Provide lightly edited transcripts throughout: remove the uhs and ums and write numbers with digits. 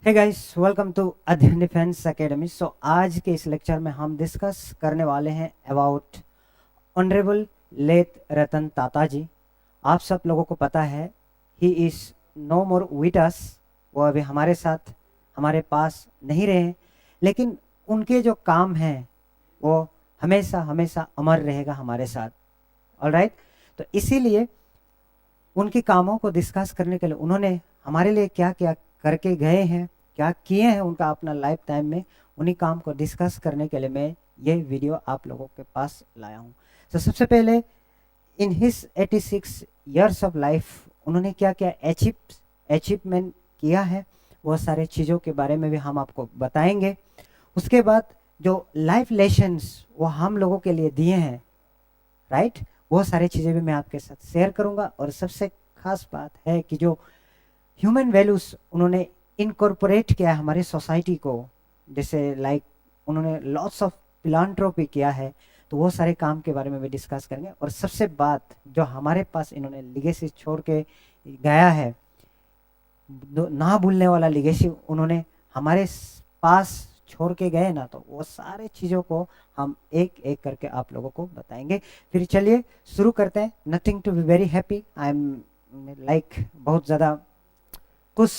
Hey guys, welcome to अध्ययन defence academy. सो आज के इस लेक्चर में हम डिस्कस करने वाले हैं about honourable late Ratan Tata ji. आप सब लोगों को पता है he is no more with us. वो अभी हमारे साथ हमारे पास नहीं रहे हैं, लेकिन उनके जो काम हैं वो हमेशा हमेशा अमर रहेगा हमारे साथ। ऑलराइट, तो इसीलिए उनके कामों को डिस्कस करने के लिए उन्होंने हमारे लिए क्या क्या करके गए हैं, क्या किए हैं उनका अपना लाइफ टाइम में, उन्हीं काम को डिस्कस करने के लिए मैं ये वीडियो आप लोगों के पास लाया हूँ। तो सबसे पहले in his 86 years of life उन्होंने क्या क्या अचीवमेंट किया है, वो सारे चीज़ों के बारे में भी हम आपको बताएंगे। उसके बाद जो लाइफ लेसन्स वो हम लोगों के लिए दिए हैं, राइट, वो सारी चीज़ें भी मैं आपके साथ शेयर करूंगा। और सबसे खास बात है कि जो ह्यूमन वैल्यूज उन्होंने इनकॉर्पोरेट किया है हमारी सोसाइटी को, जैसे लाइक उन्होंने लॉट्स ऑफ फिलांथ्रोपी किया है, तो वो सारे काम के बारे में भी डिस्कस करेंगे। और सबसे बात जो हमारे पास इन्होंने लिगेसी छोड़ के गया है, ना भूलने वाला लिगेसी उन्होंने हमारे पास छोड़ के गए ना, तो वो सारे चीज़ों को हम एक एक करके आप लोगों को बताएंगे। फिर चलिए शुरू करते हैं। Nothing to be very happy, I am like बहुत ज़्यादा कुछ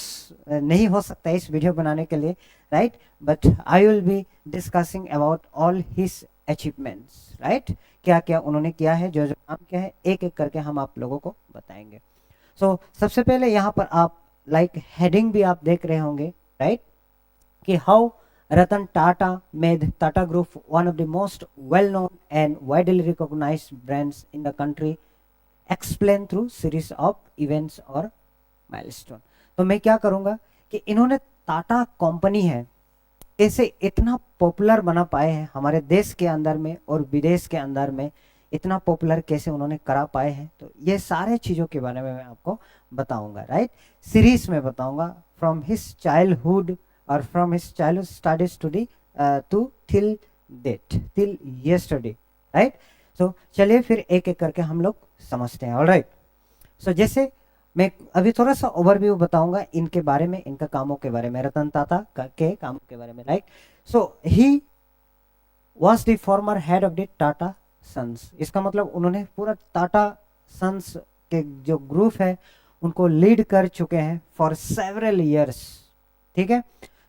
नहीं हो सकता इस वीडियो बनाने के लिए, right, but I will be discussing about all his achievements, right, क्या क्या उन्होंने किया है, जो जो काम किया है, एक एक करके हम आप लोगों को बताएंगे। सो सबसे पहले यहाँ पर आप लाइक हेडिंग भी आप देख रहे होंगे, राइट, कि how Ratan Tata made Tata group one of the most well known and widely recognised brands in the country, explain through series of events और माइलस्टोन। तो मैं क्या करूंगा कि इन्होंने टाटा कंपनी है ऐसे इतना पॉपुलर बना पाए हैं हमारे देश के अंदर में और विदेश के अंदर में, इतना पॉपुलर कैसे उन्होंने करा पाए हैं, तो ये सारे चीज़ों के बारे में मैं आपको बताऊंगा, राइट, सीरीज में बताऊंगा फ्रॉम हिज चाइल्डहुड और from his childhood studies to the to till date till yesterday, right. So चलिए फिर एक एक करके हम लोग समझते हैं। ऑलराइट, सो जैसे मैं अभी थोड़ा सा ओवरव्यू बताऊंगा इनके बारे में, इनका कामों के बारे में, रतन टाटा के कामों के बारे में, right. So he was the former head of the Tata Sons. इसका मतलब उन्होंने पूरा टाटा सन्स के जो ग्रुप है उनको लीड कर चुके हैं फॉर सेवरल ईयर्स, ठीक है,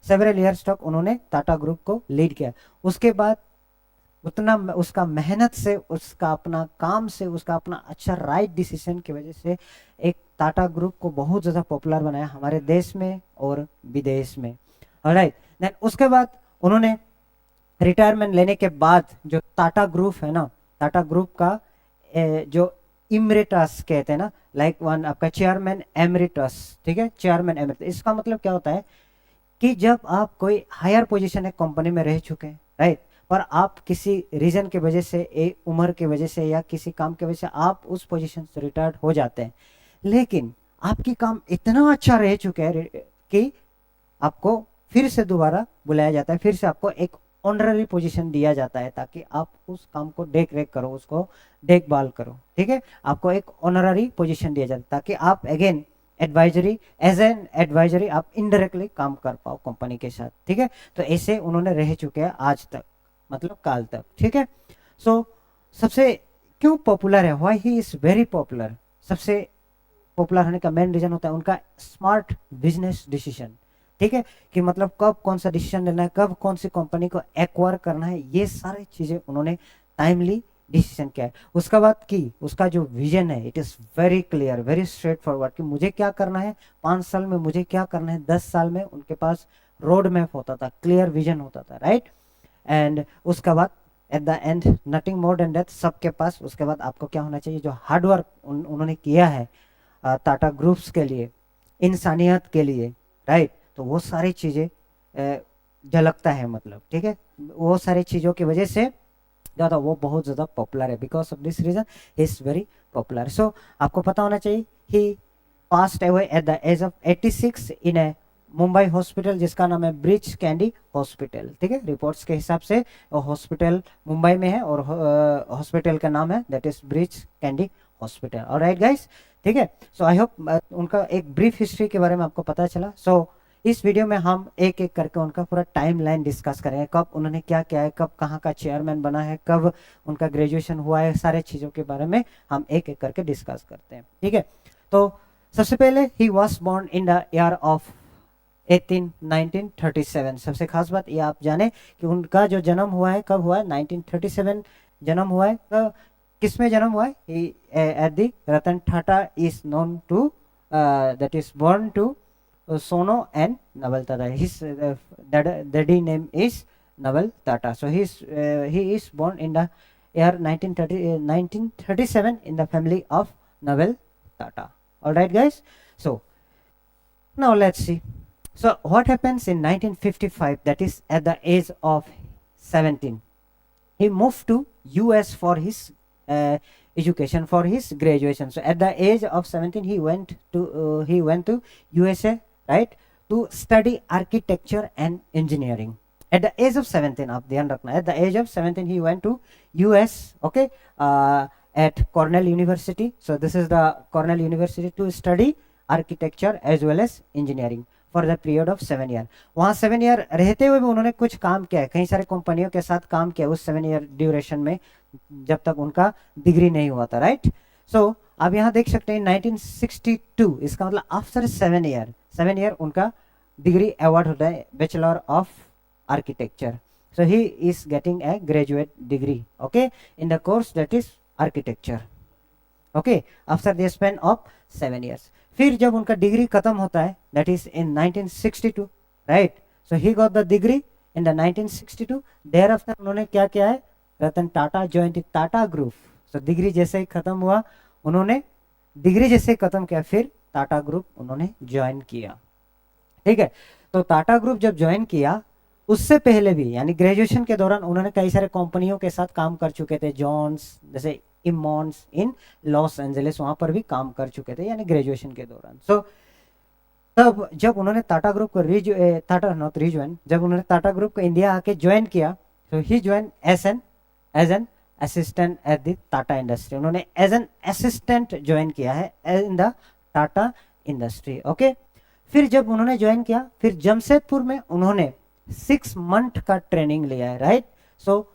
सेवरल ईयर्स तक उन्होंने टाटा ग्रुप को लीड किया। उसके बाद उतना उसका मेहनत से, उसका अपना काम से, उसका अपना अच्छा राइट डिसीजन की वजह से एक टाटा ग्रुप को बहुत ज़्यादा पॉपुलर बनाया हमारे देश में और विदेश में। ऑलराइट, देन उसके बाद उन्होंने रिटायरमेंट लेने के बाद जो टाटा ग्रुप है ना, टाटा ग्रुप का जो इमरेटस कहते हैं ना, लाइक वन आपका चेयरमैन एमरिटस, ठीक है, चेयरमैन एमरिटस, इसका मतलब क्या होता है कि जब आप कोई हायर पोजीशन है कंपनी में रह चुके हैं, राइट, पर आप किसी रीजन की वजह से, एक उम्र की वजह से या किसी काम की वजह से आप उस पोजीशन से रिटायर्ड हो जाते हैं, लेकिन आपकी काम इतना अच्छा रह चुका है कि आपको फिर से दोबारा बुलाया जाता है, फिर से आपको एक ऑनररी पोजीशन दिया जाता है ताकि आप उस काम को देख रेख करो, उसको देखभाल करो, ठीक है, आपको एक ऑनररी पोजीशन दिया जाता है ताकि आप again advisory, as an advisory आप इनडायरेक्टली काम कर पाओ कंपनी के साथ, ठीक है। तो ऐसे उन्होंने रह चुके हैं आज तक, मतलब काल तक, ठीक है। सो सबसे क्यों पॉपुलर है, why he is very popular, सबसे पॉपुलर होने का मेन रीजन होता है उनका स्मार्ट बिजनेस डिसीजन, ठीक है, कि मतलब कब कौन सा डिसीजन लेना है, कब कौन सी कंपनी को एक्वायर करना है, ये सारी चीजें उन्होंने टाइमली डिसीजन किया है। उसका बाद की उसका जो विजन है, it is very clear, very straight forward, कि मुझे क्या करना है 5 साल में, मुझे क्या करना है 10 साल में, उनके पास रोड मैप होता था, क्लियर विजन होता था, राइट। एंड उसके बाद at the end nothing more than that, सबके पास उसके बाद आपको क्या होना चाहिए, जो हार्डवर्क उन्होंने किया है टाटा ग्रुप्स के लिए, इंसानियत के लिए, राइट, तो वो सारी चीज़ें झलकता है, मतलब, ठीक है, वो सारी चीज़ों की वजह से ज़्यादा वो बहुत ज़्यादा पॉपुलर है, because of this reason he is very popular. So आपको पता होना चाहिए he passed away at the age of 86 in a Mumbai hospital जिसका नाम है ब्रिच कैंडी हॉस्पिटल, ठीक है, रिपोर्ट्स के हिसाब से हॉस्पिटल मुंबई में है और हॉस्पिटल का नाम है that is Breach Candy hospital. Alright guys, ठीक है। सो आई होप उनका एक ब्रीफ हिस्ट्री के बारे में आपको पता चला। सो इस वीडियो में हम एक एक करके उनका पूरा टाइमलाइन डिस्कस करेंगे, कब उन्होंने क्या किया है, कब कहाँ का चेयरमैन बना है, कब उनका ग्रेजुएशन हुआ है, सारे चीज़ों के बारे में हम एक एक करके डिस्कस करते हैं। ठीक है, तो सबसे पहले he was born in the year of 1937। सबसे खास बात ये आप जाने कि उनका जो जन्म हुआ है कब हुआ है, 1937 जन्म हुआ है। किस में जन्म हुआ है? At the Ratan Tata is known to that is born to Sono and Naval Tata. His daddy name is Naval Tata. So he is born in the year 1937 in the family of Naval Tata. All right, guys. So now let's see. So what happens in 1955? That is at the age of 17. He moved to US for his education, for his graduation. So at the age of 17 he went to USA, right, to study architecture and engineering. At the age of 17, आप ध्यान रखना, at the age of 17 he went to US, okay, at Cornell University. So this is the Cornell University, to study architecture as well as engineering for the period of 7 year. वहाँ 7 year रहते हुए भी उन्होंने कुछ काम किया है, कई सारे कंपनियों के साथ काम किया उस 7 year ड्यूरेशन में, जब तक उनका डिग्री नहीं हुआ था, राइट। सो आप यहाँ देख सकते हैं 1962, इसका मतलब आफ्टर 7 ईयर उनका डिग्री अवार्ड होता है, bachelor of architecture. So he is getting a graduate degree, okay, in the course that is architecture, okay, after the span of 7 years. फिर जब उनका डिग्री खत्म होता है, that is in 1962, right. So he got the degree in the 1962। Thereafter उन्होंने क्या किया है, Ratan Tata joined Tata group. So degree जैसे ही खत्म हुआ, उन्होंने डिग्री जैसे खत्म किया, फिर टाटा ग्रुप उन्होंने ज्वाइन किया। ठीक है, तो टाटा ग्रुप जब ज्वाइन किया, उससे पहले भी यानी ग्रेजुएशन के दौरान उन्होंने कई सारे कंपनियों के साथ काम कर चुके थे, जॉन्स जैसे इमॉन्स इन लॉस एंजलिस, वहां पर भी काम कर चुके थे यानी ग्रेजुएशन के दौरान। सो तब जब उन्होंने टाटा ग्रुप को जब उन्होंने टाटा ग्रुप को इंडिया आके ज्वाइन किया, तो he join as an assistant at the Tata industry. उन्होंने एज एन असिस्टेंट ज्वाइन किया है in the Tata industry, okay. फिर जब उन्होंने ज्वाइन किया, फिर जमशेदपुर में उन्होंने 6 मंथ का ट्रेनिंग लिया है, राइट। सो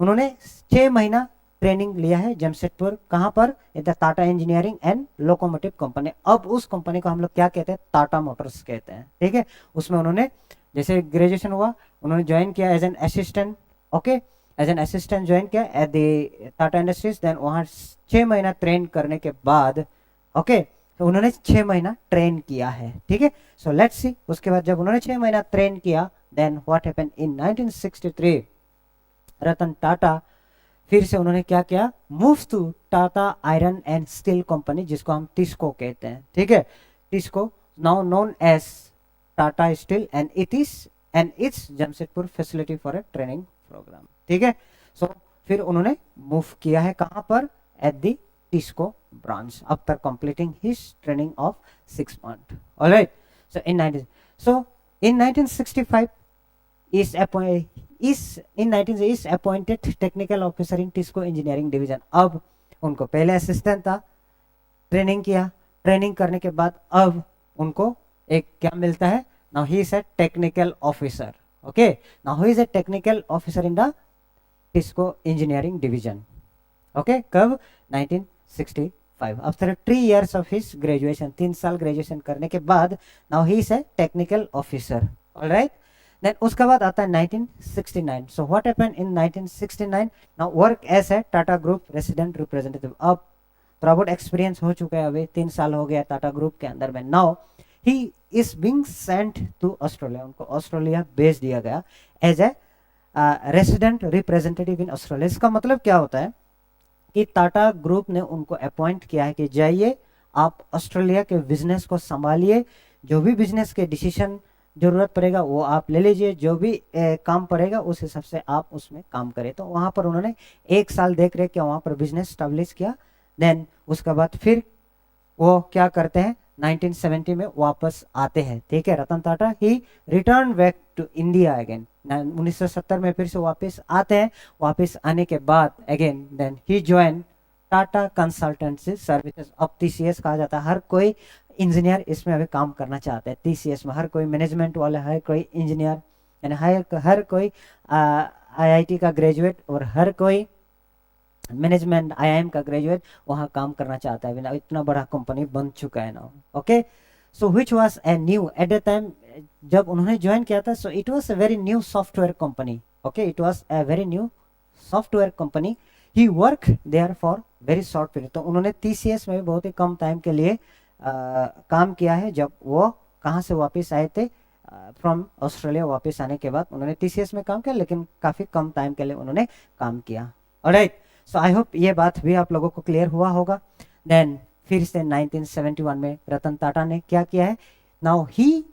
उन्होंने 6 महीना ट्रेनिंग लिया है जमशेदपुर, कहाँ पर, इन the Tata engineering and locomotive company. अब उस कंपनी को हम लोग क्या कहते हैं, टाटा मोटर्स कहते हैं, ठीक है। उसमें उन्होंने जैसे ग्रेजुएशन हुआ, उन्होंने ज्वाइन किया as an assistant, okay, as an assistant join किया at the Tata industries. Then वहाँ 6 महीना ट्रेन करने के बाद, ओके, तो उन्होंने 6 महीना ट्रेन किया है, ठीक है। सो लेट्स सी, उसके बाद जब उन्होंने 6 महीना ट्रेन किया, then what happened in 1963, Ratan Tata फिर से उन्होंने क्या किया, move to Tata Iron and Steel Company, जिसको हम टिस्को कहते हैं, ठीक है। TISCO now known as Tata Steel and it's Jamshedpur facility for a training programme, ठीक है। सो फिर उन्होंने मूव किया है कहाँ पर, at the TISCO branch, after completing his training of 6 months, alright. So in 1965 is appointed technical officer in TISCO engineering division. अब उनको पहले असिस्टेंट था, ट्रेनिंग किया, ट्रेनिंग करने के बाद अब उनको एक क्या मिलता है, now he is a technical officer, okay. Now he is a technical officer in the TISCO engineering division, okay. कब, 1965, after 3 years of his graduation, 3 साल ग्रेजुएशन करने के बाद now he is a technical officer, alright. Then उसके बाद आता है 1969। So what happened in 1969, now work as a Tata group resident representative. अब थोड़ा बहुत एक्सपीरियंस हो चुका है, अभी 3 साल हो गया टाटा ग्रुप के अंदर में। Now he is being sent to Australia, उनको ऑस्ट्रेलिया भेज दिया गया as a resident representative in Australia. इसका मतलब क्या होता है कि टाटा ग्रुप ने उनको अपॉइंट किया है कि जाइए आप ऑस्ट्रेलिया के बिजनेस को संभालिए, जो भी बिजनेस के डिसीजन जरूरत पड़ेगा वो आप ले लीजिए, जो भी काम पड़ेगा उस हिसाब से आप उसमें काम करें। तो वहाँ पर उन्होंने 1 साल देख रेख किया, वहाँ पर बिजनेस स्टैब्लिश किया। देन उसके बाद फिर वो क्या करते हैं, 1970 में वापस आते हैं, ठीक है। Ratan Tata he return back to India again, 1970 में फिर से वापस आते हैं। वापस आने के बाद again then he join Tata Consultancy Services. अब TCS कहा जाता है, हर कोई इंजीनियर इसमें अभी काम करना चाहते हैं। टीसीएस में हर कोई मैनेजमेंट वाला, हर कोई इंजीनियर, यानी हर कोई आईआईटी का ग्रेजुएट और हर कोई मैनेजमेंट आईआईएम का ग्रेजुएट वहाँ काम करना चाहता है। बिना इतना बड़ा कंपनी बन चुका है ना। Okay, so which was a new at the time, जब उन्होंने ज्वाइन किया था, so it was a very new software company. Okay, it was a very new software company. He work there for very short period. तो उन्होंने TCS में भी बहुत ही कम time के लिए काम किया है। जब वो कहाँ से वापस आए थे, फ्रॉम ऑस्ट्रेलिया वापस आने के बाद उन्होंने टीसीएस में काम किया, लेकिन काफ़ी कम टाइम के लिए उन्होंने काम किया। ऑलराइट, सो आई होप ये बात भी आप लोगों को क्लियर हुआ होगा। देन फिर से 1971 में रतन टाटा ने क्या किया है, now he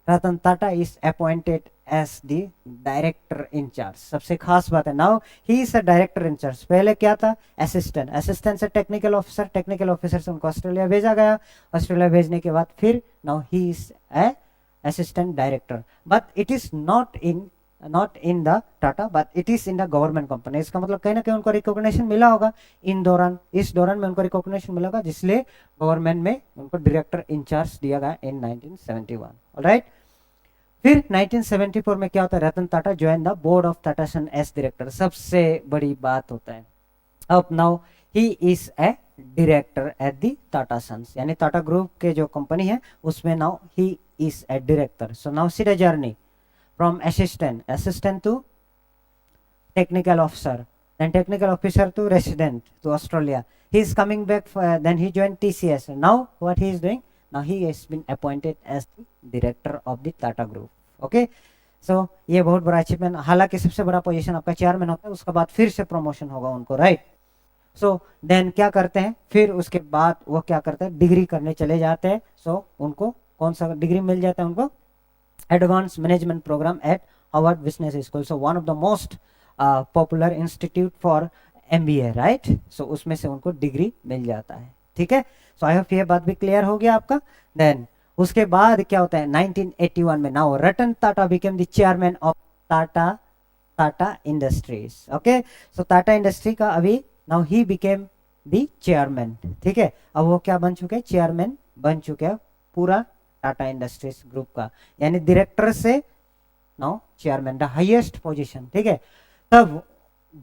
Ratan Tata is appointed as the director in charge. सबसे खास बात है, now he is a director in charge. पहले क्या था, असिस्टेंट, असिस्टेंट से टेक्निकल ऑफिसर, टेक्निकल ऑफिसर से उनको ऑस्ट्रेलिया भेजा गया। ऑस्ट्रेलिया भेजने के बाद फिर now he is A assistant director, but it is not in the Tata, but it is in the government company. इसका मतलब कहीं ना कहीं उनको रिकॉग्निशन मिला होगा इस दौरान में उनको रिकॉग्निशन मिला होगा, जिसलिए गवर्नमेंट में उनको डायरेक्टर इंचार्ज दिया गया इन 1971। ऑलराइट, फिर 1974 में क्या होता है, Ratan Tata join the board of Tata son as director. सबसे बड़ी बात होता है, अब now he is a director at the Tata sons, यानी टाटा ग्रुप के जो कंपनी है उसमें now he is a director. So now see the journey from assistant to technical officer, then technical officer to resident to Australia. He is coming back then he joined TCS. Now what he is doing, now he has been appointed as the director of the Tata Group. Okay, so ये बहुत बड़ा achievement. हालांकि सबसे बड़ा position आपका chairman होता है, उसके बाद फिर से प्रमोशन होगा उनको, राइट। सो देन क्या करते हैं, फिर उसके बाद वो क्या करते हैं, डिग्री करने चले जाते हैं। सो उनको कौन सा डिग्री मिल जाता है उनको, advanced management program at Harvard Business School. So one of the most popular institute for MBA, right? So उसमें से उनको डिग्री मिल जाता है, ठीक है। सो आई होप ये बात भी क्लियर हो गया आपका। देन उसके बाद क्या होता है, 1981 में now Ratan Tata became the chairman of Tata industries. Okay, so Tata industry का अभी now he became the chairman, ठीक है। अब वो क्या बन चुके हैं, चेयरमैन बन चुके हैं पूरा टाटा इंडस्ट्रीज ग्रुप का, यानी डायरेक्टर से now chairman, the highest position, ठीक है। तब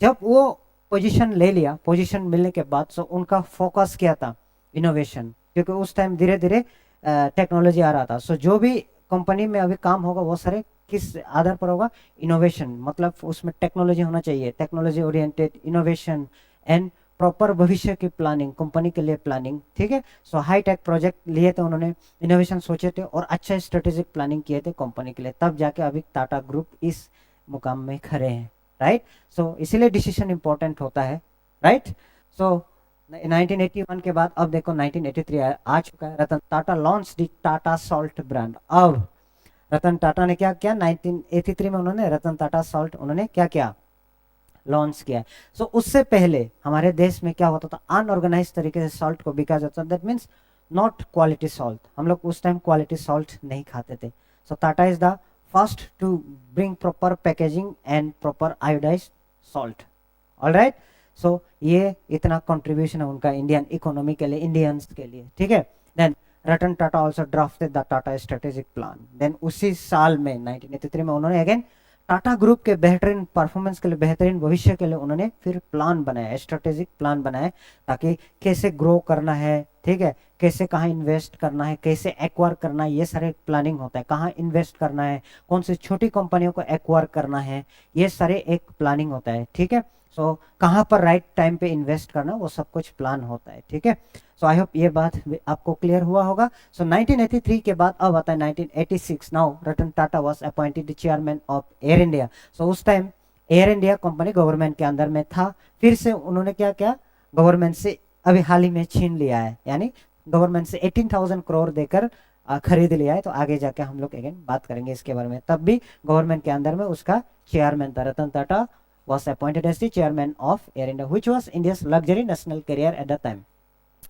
जब वो पोजीशन ले लिया, पोजीशन मिलने के बाद सो उनका फोकस क्या था, इनोवेशन, क्योंकि उस टाइम धीरे धीरे टेक्नोलॉजी आ रहा था। सो जो भी कंपनी में अभी काम होगा वो सारे किस आधार पर होगा, इनोवेशन, मतलब उसमें टेक्नोलॉजी होना चाहिए, technology oriented innovation and proper भविष्य की प्लानिंग, कंपनी के लिए प्लानिंग, ठीक है। सो हाई टेक प्रोजेक्ट लिए थे उन्होंने, इनोवेशन सोचे थे और अच्छा स्ट्रेटेजिक प्लानिंग किए थे कंपनी के लिए, तब जाके अभी टाटा ग्रुप इस मुकाम में खड़े हैं, राइट। सो इसीलिए डिसीजन इंपॉर्टेंट होता है, राइट। सो 1981 के बाद अब देखो 1983 आ चुका है। Ratan Tata launch the Tata salt brand. अब रतन टाटा ने क्या किया, 1983 में उन्होंने रतन टाटा सॉल्ट उन्होंने क्या किया, लॉन्च किया है। सो उससे पहले हमारे देश में क्या होता था, अनऑर्गेनाइज तरीके से सॉल्ट को बिका जाता था, that means not quality salt. हम लोग उस टाइम क्वालिटी सॉल्ट नहीं खाते थे। So Tata is the first to bring proper packaging and proper iodise salt. Alright, so ये इतना कंट्रीब्यूशन है उनका इंडियन इकोनॉमी के लिए, इंडियंस के लिए, ठीक है। Then Ratan Tata also drafted the Tata strategic plan. Then उसी साल में 1983 में उन्होंने अगेन टाटा ग्रुप के बेहतरीन परफॉर्मेंस के लिए, बेहतरीन भविष्य के लिए उन्होंने फिर प्लान बनाया, स्ट्रेटेजिक प्लान बनाया, ताकि कैसे ग्रो करना है, ठीक है, कैसे कहाँ इन्वेस्ट करना है, कैसे एक्वायर करना है, ये सारे प्लानिंग होता है। कहाँ इन्वेस्ट करना है, कौन सी छोटी कंपनियों को एक्वायर करना है, ये सारे एक प्लानिंग होता है, ठीक है। सो कहाँ पर राइट टाइम पे इन्वेस्ट करना, वो सब कुछ प्लान होता है, ठीक है। सो आई होप ये बात आपको क्लियर हुआ होगा। सो 1983 के बाद अब आता है 1986। Now Ratan Tata was appointed the chairman of Air India. So उस time Air India company government के अंदर में था, फिर से उन्होंने क्या किया, गवर्नमेंट से अभी हाल ही में छीन लिया है, यानी गवर्नमेंट से 18,000 करोड़ देकर खरीद लिया है। तो आगे जाके हम लोग अगेन बात करेंगे इसके बारे में। तब भी गवर्नमेंट के अंदर में उसका चेयरमैन था, Ratan Tata was appointed as the chairman of Air India, which was India's luxury national carrier at that time.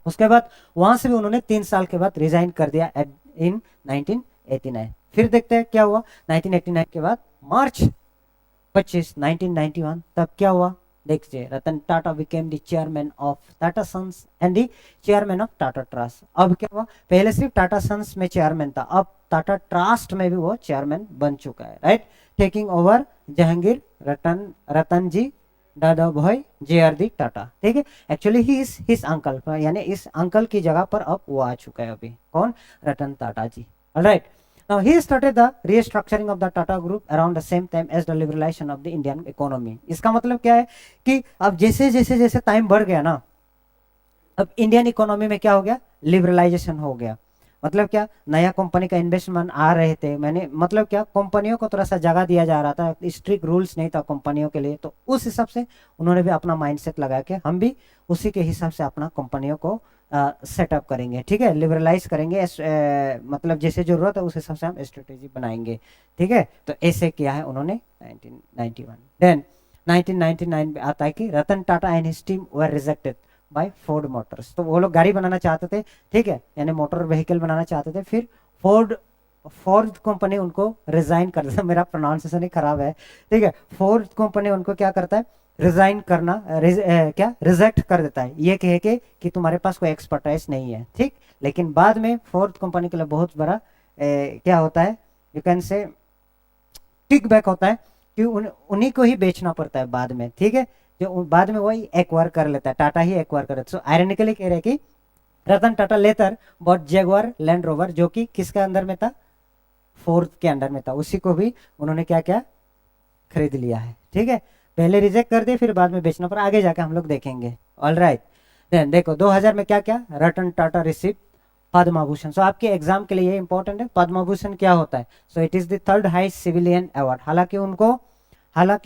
उसके बाद वहां से भी उन्होंने 3 साल के बाद रिजाइन कर दिया इन 1989। फिर देखते हैं क्या हुआ 1989 के बाद, मार्च 25 1991 तब क्या हुआ, देखिए Ratan Tata became the chairman of Tata sons and the chairman of Tata trust. अब क्या हुआ, पहले सिर्फ टाटा सन्स में चेयरमैन था, अब टाटा ट्रस्ट में भी वो चेयरमैन बन चुका है, राइट। टेकिंग ओवर जहांगीर रतन जी दादा भाई जे आर दी टाटा, ठीक है। Actually he is his uncle, यानी इस अंकल की जगह पर अब वो आ चुका है अभी, कौन, रतन टाटा जी, alright. Now he started the restructuring of the Tata Group around the same time as the liberalization of the Indian economy। इसका मतलब क्या है कि अब जैसे जैसे जैसे टाइम बढ़ गया ना, अब इंडियन इकोनॉमी में क्या हो गया, लिबरलाइजेशन हो गया। मतलब क्या, नया कंपनी का इन्वेस्टमेंट आ रहे थे, मैंने मतलब क्या, कंपनियों को थोड़ा सा जगह दिया जा रहा था, स्ट्रिक्ट रूल्स नहीं था कंपनियों के लिए, तो उस हिसाब से उन्होंने भी अपना माइंडसेट लगा के हम भी उसी के हिसाब से अपना कंपनियों को सेटअप करेंगे, ठीक है, लिबरलाइज करेंगे, मतलब जैसे जरूरत है उस हिसाब से हम स्ट्रेटेजी बनाएंगे, ठीक है। तो ऐसे किया है उन्होंने 1991। देन 1999 में आता है कि Ratan Tata and his team were rejected by Ford Motors. तो वो लोग गाड़ी बनाना चाहते थे, ठीक है, यानी मोटर व्हीकल बनाना चाहते थे, फिर फोर्ड फोर्ड कंपनी उनको रिजाइन कर देता, मेरा प्रोनाउंसिएशन ही खराब है, ठीक है, फोर्ड कंपनी उनको क्या करता है, रिजाइन करना, क्या रिजेक्ट कर देता है, ये कह के कि तुम्हारे पास कोई एक्सपर्टाइज नहीं है, ठीक। लेकिन बाद में फोर्ड कंपनी के लिए बहुत बड़ा क्या होता है, you can say kick back होता है कि उन्हीं को ही बेचना पड़ता है बाद में, ठीक है, जो बाद में वही एक्वायर कर लेता है, टाटा ही एक्वायर कर लेता है। सो आयरनिकली कह रहे हैं कि Ratan Tata later bought Jaguar Land Rover, जो कि किसके अंदर में था, फोर्थ के अंडर में था, उसी को भी उन्होंने क्या क्या खरीद लिया है, ठीक है। पहले रिजेक्ट कर दिए, फिर बाद में बेचना पर आगे जाके हम लोग देखेंगे, ऑलराइट। देन देखो 2000 में क्या क्या, रतन टाटा रिसीव पद्म भूषण। सो आपके एग्जाम के लिए ये इंपॉर्टेंट है, पद्म भूषण क्या होता है, so it is the third highest civilian award. हालांकि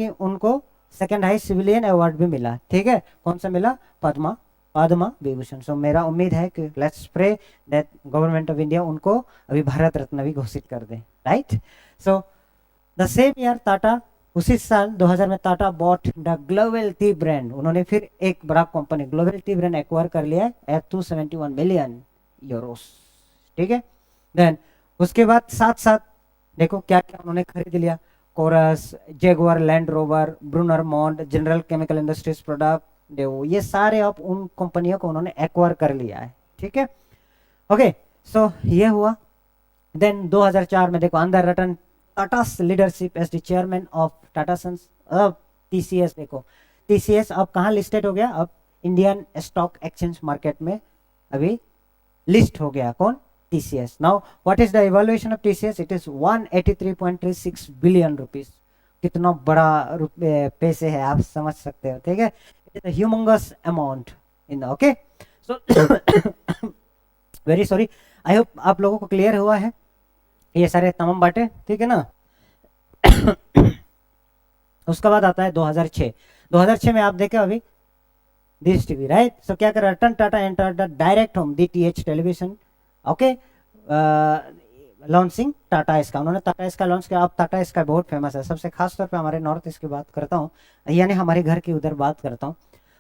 उनको सेकंड हाईएस्ट सिविलियन अवार्ड भी मिला, ठीक है, कौन सा मिला, पद्मा विभूषण। सो मेरा उम्मीद है कि let's pray that government of India उनको अभी भारत रत्न भी घोषित कर दे, right. So the same year Tata, उसी साल 2000 में Tata bought the global tea brand, उन्होंने फिर एक बड़ा company global tea brand acquire कर लिया एट 271 मिलियन यूरोस, ठीक है। देन उसके बाद साथ साथ देखो क्या क्या उन्होंने खरीद लिया, Corus, Jaguar Land Rover, Brunner Mond, general chemical industries product, ये सारे अब उन कंपनियों को उन्होंने एक्वायर कर लिया है, ठीक है, ओके। सो ये हुआ। देन 2004 में देखो अंदर रतन टाटा's leadership as the chairman of Tata sons, अब टीसीएस देखो, टीसीएस अब कहाँ लिस्टेड हो गया, अब इंडियन स्टॉक एक्सचेंज मार्केट में अभी लिस्ट हो गया, कौन, TCS. Now what is the evaluation of TCS, it is 183.36 billion rupees. कितना बड़ा पैसे है आप समझ सकते हो, ठीक है, it is a humongous amount in, okay. So very sorry, I hope आप लोगों को क्लियर हुआ है ये सारे तमाम बातें, ठीक है ना। उसके बाद आता है 2006। 2006 में आप देखे अभी दिस टीवी, राइट। सो क्या कर Ratan Tata enter the direct home DTH television, okay, launching Tata Sky, उन्होंने टाटा स्काई लॉन्च किया। अब टाटा स्काई बहुत फेमस है, सबसे खास तौर पे हमारे नॉर्थ ईस्ट की बात करता हूँ, यानी हमारे घर की उधर बात करता हूँ।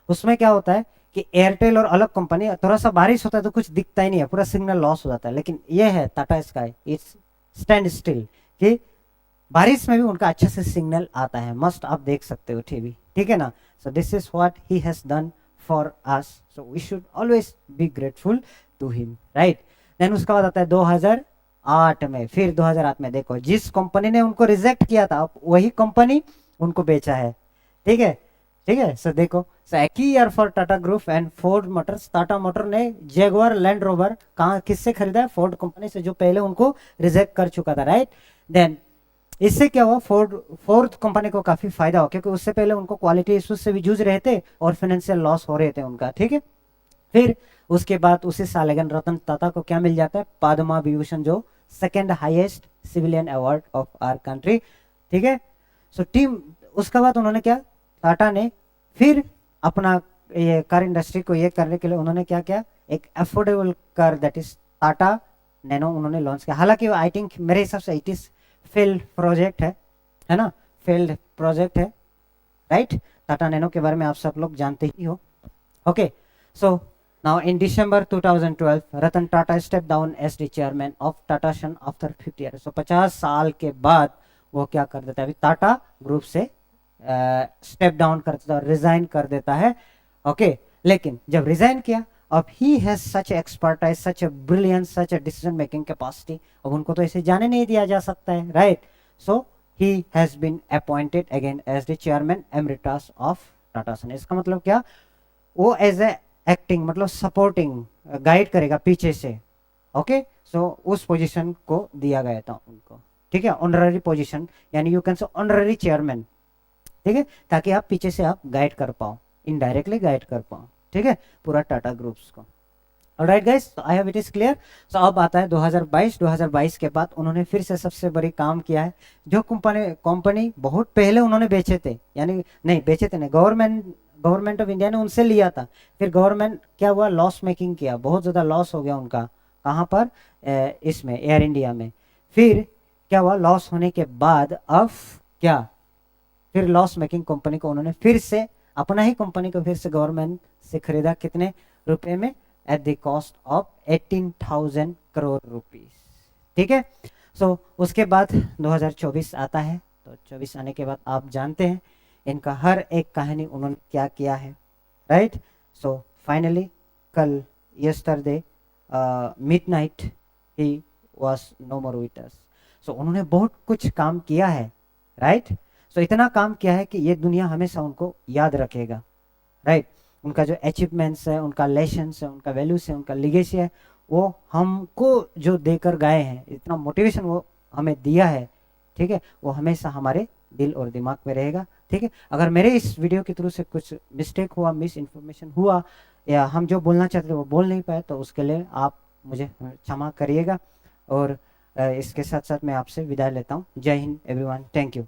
उसमें क्या होता है कि एयरटेल और अलग कंपनी, थोड़ा सा बारिश होता है तो कुछ दिखता ही नहीं है, पूरा सिग्नल लॉस हो जाता है, लेकिन ये है Tata sky, it's stand still, कि बारिश में भी उनका अच्छे से सिग्नल आता है, मस्ट आप देख सकते हो टीवी, ठीक है ना। So this is what he has done for us, so we should always be grateful to him, right. Then उसके बाद आता है 2008 में, फिर 2008 में देखो जिस कंपनी ने उनको रिजेक्ट किया था वही कंपनी उनको बेचा है, ठीक है, ठीक है। सो देखो, सो एक ही year for Tata group and Ford Motors, Tata motor ने जैगुआर लैंड रोवर कहाँ किससे खरीदा है, फोर्ड कंपनी से, जो पहले उनको रिजेक्ट कर चुका था, राइट। देन इससे क्या हुआ, फोर्थ कंपनी को काफी फायदा हो, क्योंकि उससे पहले उनको क्वालिटी इश्यूज से भी जूझ रहे थे और फाइनेंशियल लॉस हो रहे थे उनका, ठीक है। फिर उसके बाद उसी साल अगेन रतन टाटा को क्या मिल जाता है, पद्मा विभूषण, जो second highest civilian award of our country, ठीक है। सो टीम, उसके बाद उन्होंने क्या, टाटा ने फिर अपना ये कार इंडस्ट्री को ये करने के लिए उन्होंने क्या किया, एक affordable car that is Tata nano उन्होंने लॉन्च किया। हालांकि आई थिंक मेरे हिसाब से इट इज फेल्ड प्रोजेक्ट है ना, फेल्ड प्रोजेक्ट है, राइट। टाटा नैनो के बारे में आप सब लोग जानते ही हो, okay. So now in December 2012 Ratan Tata step down as the chairman of Tata son after 50 year. So 50 साल के बाद वो क्या कर देता है, अभी टाटा ग्रुप से स्टेप डाउन कर देता है, रिजाइन कर देता है। ओके, लेकिन जब रिजाइन किया, अब he has such expertise, such A brilliance, such a decision making capacity, अब उनको तो ऐसे जाने नहीं दिया जा सकता है, right. So he has been appointed again as the chairman emeritus of Tata Sons. इसका मतलब क्या, वो एज ए एक्टिंग मतलब सपोर्टिंग गाइड करेगा पीछे से। ओके, सो उस पोजीशन को दिया गया था उनको, ठीक है, ऑनररी पोजीशन, यानी you can say honorary chairman, ठीक है, ताकि आप पीछे से आप गाइड कर पाओ, इनडायरेक्टली गाइड कर पाओ, ठीक है, पूरा टाटा ग्रुप्स को। Alright guys, I hope it is clear. So अब आता है 2022 के बाद उन्होंने फिर से सबसे बड़ी काम किया है, जो कंपनी बहुत पहले उन्होंने बेचे थे, यानी नहीं बेचे थे नहीं, गवर्नमेंट ऑफ इंडिया ने उनसे लिया था, फिर गवर्नमेंट क्या हुआ, लॉस मेकिंग किया, बहुत ज़्यादा लॉस हो गया उनका, कहाँ पर, इसमें एयर इंडिया में। फिर क्या हुआ, लॉस होने के बाद अब क्या, फिर लॉस मेकिंग कंपनी को उन्होंने फिर से, अपना ही कंपनी को फिर से गवर्नमेंट से खरीदा, कितने रुपए में, at the cost of 18,000 crore rupees, ठीक है। सो उसके बाद 2024 आता है, तो 24 आने के बाद आप जानते हैं इनका हर एक कहानी उन्होंने क्या किया है, राइट। सो फाइनली कल yesterday midnight he was no more with us. So उन्होंने बहुत कुछ काम किया है, राइट। सो इतना काम किया है कि ये दुनिया हमेशा उनको याद रखेगा, राइट। उनका जो अचीवमेंट्स है, उनका लेसन्स है, उनका वैल्यूज है, उनका लिगेसी है, वो हमको जो देकर गए हैं, इतना मोटिवेशन वो हमें दिया है, ठीक है, वो हमेशा हमारे दिल और दिमाग में रहेगा, ठीक है। अगर मेरे इस वीडियो के थ्रू से कुछ मिस्टेक हुआ, मिस इन्फॉर्मेशन हुआ, या हम जो बोलना चाहते थे वो बोल नहीं पाए, तो उसके लिए आप मुझे क्षमा करिएगा। और इसके साथ साथ मैं आपसे विदा लेता हूँ। जय हिंद एवरीवन, थैंक यू।